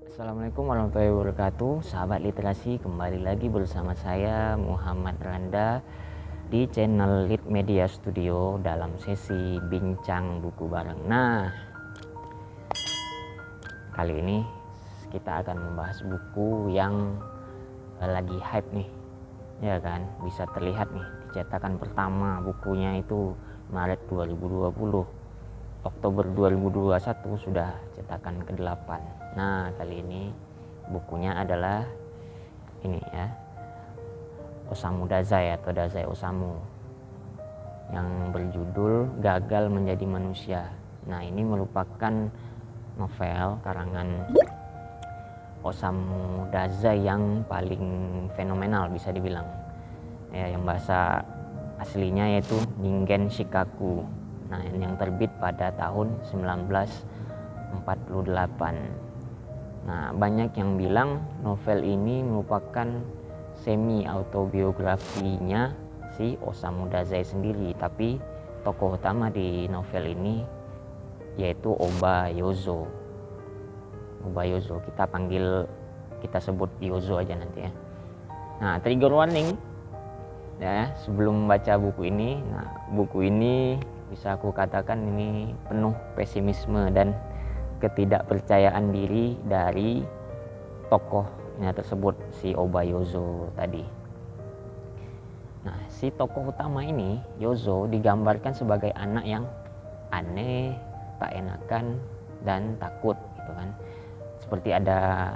Assalamualaikum warahmatullahi wabarakatuh. Sahabat literasi, kembali lagi bersama saya Muhammad Randa di channel Lit Media Studio dalam sesi bincang buku bareng. Nah, kali ini kita akan membahas buku yang lagi hype nih, ya kan? Bisa terlihat nih di cetakan pertama bukunya itu Maret 2020. Oktober 2021 sudah cetakan ke-8. Nah, kali ini bukunya adalah ini ya, Osamu Dazai atau Dazai Osamu, yang berjudul Gagal Menjadi Manusia. Nah, ini merupakan novel karangan Osamu Dazai yang paling fenomenal bisa dibilang. Ya, yang bahasa aslinya yaitu Ningen Shikaku. Nah, yang terbit pada tahun 1948. Nah, banyak yang bilang novel ini merupakan semi autobiografinya si Osamu Dazai sendiri, tapi tokoh utama di novel ini yaitu Oba Yozo. Oba Yozo, kita sebut Yozo aja nanti ya. Nah, trigger warning ya sebelum baca buku ini. Nah, buku ini bisa aku katakan ini penuh pesimisme dan ketidakpercayaan diri dari tokohnya tersebut, si Oba Yozo tadi. Nah, si tokoh utama ini, Yozo, digambarkan sebagai anak yang aneh, tak enakan, dan takut gitu kan. Seperti ada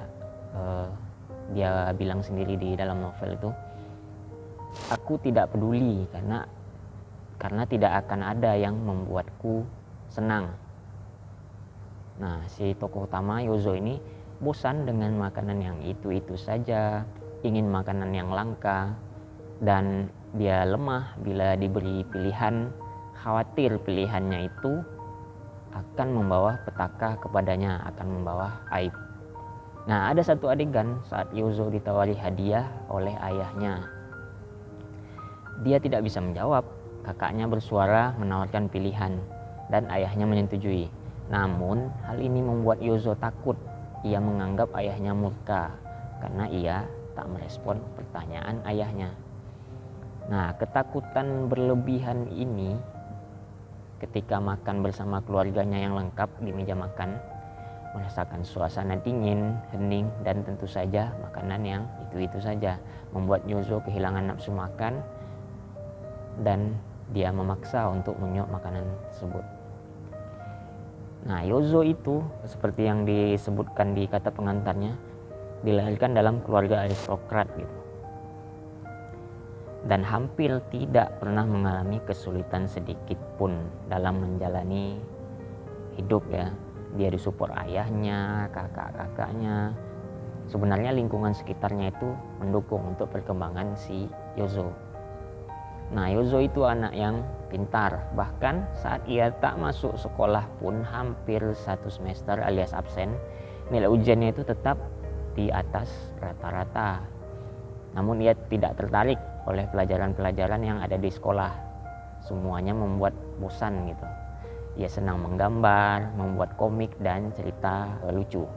dia bilang sendiri di dalam novel itu, aku tidak peduli karena tidak akan ada yang membuatku senang. Nah, si tokoh utama Yozo ini bosan dengan makanan yang itu-itu saja, ingin makanan yang langka, dan dia lemah bila diberi pilihan, khawatir pilihannya itu akan membawa petaka kepadanya, akan membawa aib. Nah, ada satu adegan saat Yozo ditawari hadiah oleh ayahnya. Dia tidak bisa menjawab. Kakaknya bersuara menawarkan pilihan dan ayahnya menyetujui. Namun hal ini membuat Yozo takut. Ia menganggap ayahnya murka karena ia tak merespon pertanyaan ayahnya. Nah, ketakutan berlebihan ini ketika makan bersama keluarganya yang lengkap di meja makan, merasakan suasana dingin, hening, dan tentu saja makanan yang itu-itu saja, membuat Yozo kehilangan nafsu makan dan dia memaksa untuk menyuap makanan tersebut. Nah, Yozo itu seperti yang disebutkan di kata pengantarnya, dilahirkan dalam keluarga aristokrat gitu, dan hampir tidak pernah mengalami kesulitan sedikit pun dalam menjalani hidup ya. Dia disupport ayahnya, kakak-kakaknya. Sebenarnya lingkungan sekitarnya itu mendukung untuk perkembangan si Yozo. Nah, Yozo itu anak yang pintar. Bahkan saat ia tak masuk sekolah pun hampir 1 semester alias absen, nilai ujiannya itu tetap di atas rata-rata. Namun ia tidak tertarik oleh pelajaran-pelajaran yang ada di sekolah. Semuanya membuat bosan gitu. Ia senang menggambar, membuat komik dan cerita lucu.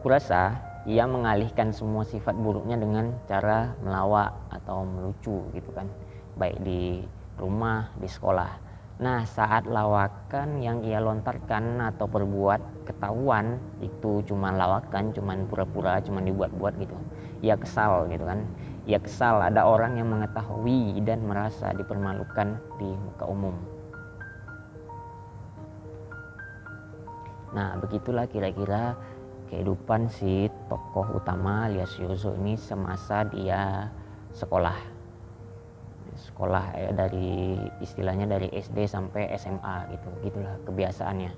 Kurasa ia mengalihkan semua sifat buruknya dengan cara melawak atau melucu gitu kan, baik di rumah, di sekolah. Nah, saat lawakan yang ia lontarkan atau perbuat ketahuan itu cuma lawakan, cuma pura-pura, cuma dibuat-buat gitu, ia kesal gitu kan. Ia kesal ada orang yang mengetahui dan merasa dipermalukan di muka umum. Nah, begitulah kira-kira kehidupan si tokoh utama alias Yozo ini semasa dia sekolah dari istilahnya dari SD sampai SMA gitu, gitulah kebiasaannya.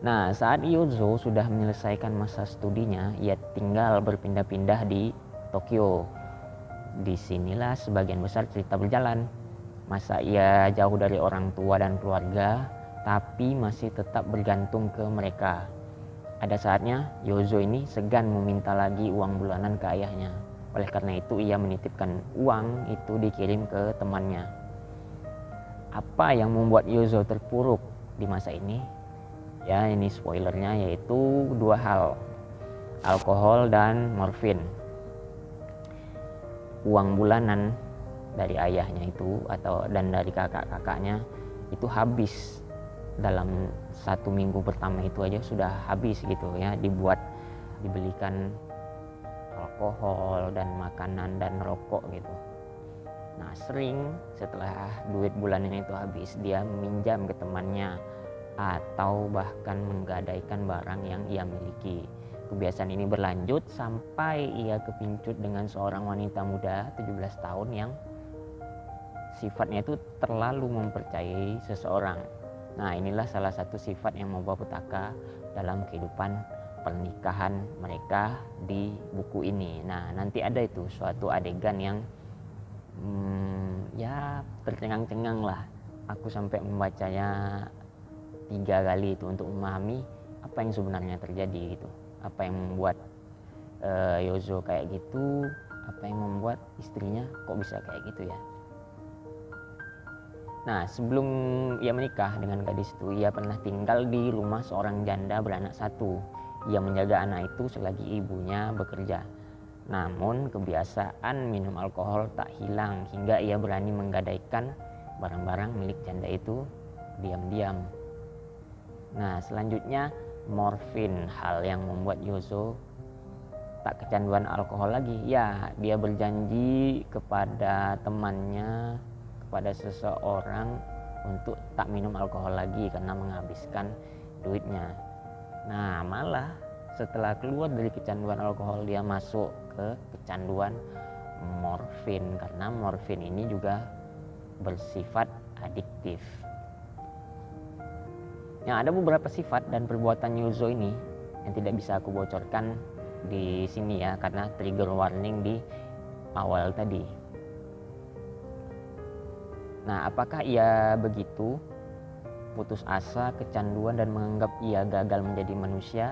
Nah, saat Yozo sudah menyelesaikan masa studinya, ia tinggal berpindah-pindah di Tokyo. Disinilah sebagian besar cerita berjalan. Masa ia jauh dari orang tua dan keluarga, tapi masih tetap bergantung ke mereka. Ada saatnya Yozo ini segan meminta lagi uang bulanan ke ayahnya. Oleh karena itu ia menitipkan uang itu dikirim ke temannya. Apa yang membuat Yozo terpuruk di masa ini? Ya, ini spoilernya, yaitu dua hal, alkohol dan morfin. Uang bulanan dari ayahnya itu dan dari kakak-kakaknya itu habis dalam 1 minggu pertama itu aja sudah habis gitu ya, dibelikan alkohol dan makanan dan rokok gitu. Nah, sering setelah duit bulanan itu habis, dia meminjam ke temannya atau bahkan menggadaikan barang yang ia miliki. Kebiasaan ini berlanjut sampai ia kepincut dengan seorang wanita muda 17 tahun yang sifatnya itu terlalu mempercayai seseorang. Nah, inilah salah satu sifat yang membawa petaka dalam kehidupan pernikahan mereka di buku ini. Nah, nanti ada itu suatu adegan yang ya tercengang-cengang lah. Aku sampai membacanya 3 kali itu untuk memahami apa yang sebenarnya terjadi gitu. Apa yang membuat Yozo kayak gitu, apa yang membuat istrinya kok bisa kayak gitu ya. Nah, sebelum ia menikah dengan gadis itu, ia pernah tinggal di rumah seorang janda beranak 1. Ia menjaga anak itu selagi ibunya bekerja. Namun kebiasaan minum alkohol tak hilang hingga ia berani menggadaikan barang-barang milik janda itu diam-diam. Nah, selanjutnya morfin, hal yang membuat Yozo tak kecanduan alkohol lagi. Ya, dia berjanji kepada temannya, kepada seseorang untuk tak minum alkohol lagi karena menghabiskan duitnya. Nah, malah setelah keluar dari kecanduan alkohol, dia masuk ke kecanduan morfin karena morfin ini juga bersifat adiktif. Yang ada beberapa sifat dan perbuatan Yozo ini yang tidak bisa aku bocorkan di sini ya, karena trigger warning di awal tadi. Nah, apakah ia begitu putus asa, kecanduan, dan menganggap ia gagal menjadi manusia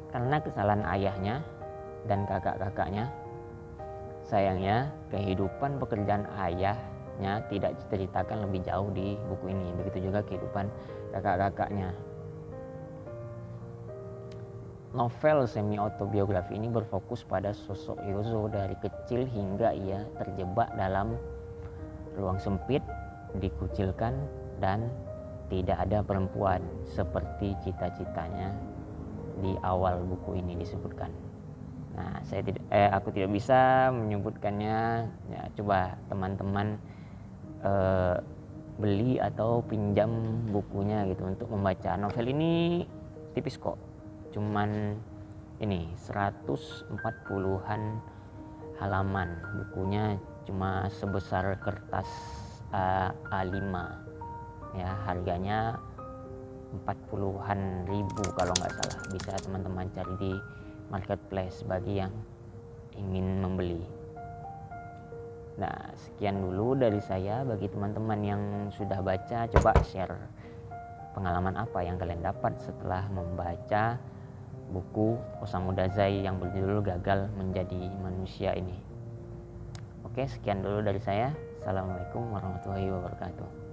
karena kesalahan ayahnya dan kakak-kakaknya? Sayangnya, kehidupan pekerjaan ayahnya tidak diceritakan lebih jauh di buku ini. Begitu juga kehidupan kakak-kakaknya. Novel semi autobiografi ini berfokus pada sosok Yozo dari kecil hingga ia terjebak dalam ruang sempit, dikucilkan, dan tidak ada perempuan seperti cita-citanya di awal buku ini disebutkan. Nah, aku tidak bisa menyebutkannya. Ya, coba teman-teman beli atau pinjam bukunya gitu untuk membaca. Novel ini tipis kok, cuman ini 140-an halaman. Bukunya cuma sebesar kertas A5 ya, harganya 40-an ribu kalau nggak salah. Bisa teman-teman cari di marketplace bagi yang ingin membeli. Nah, sekian dulu dari saya. Bagi teman-teman yang sudah baca, coba share pengalaman apa yang kalian dapat setelah membaca buku Osamu Dazai yang berjudul Gagal Menjadi Manusia ini. Oke, sekian dulu dari saya. Assalamualaikum warahmatullahi wabarakatuh.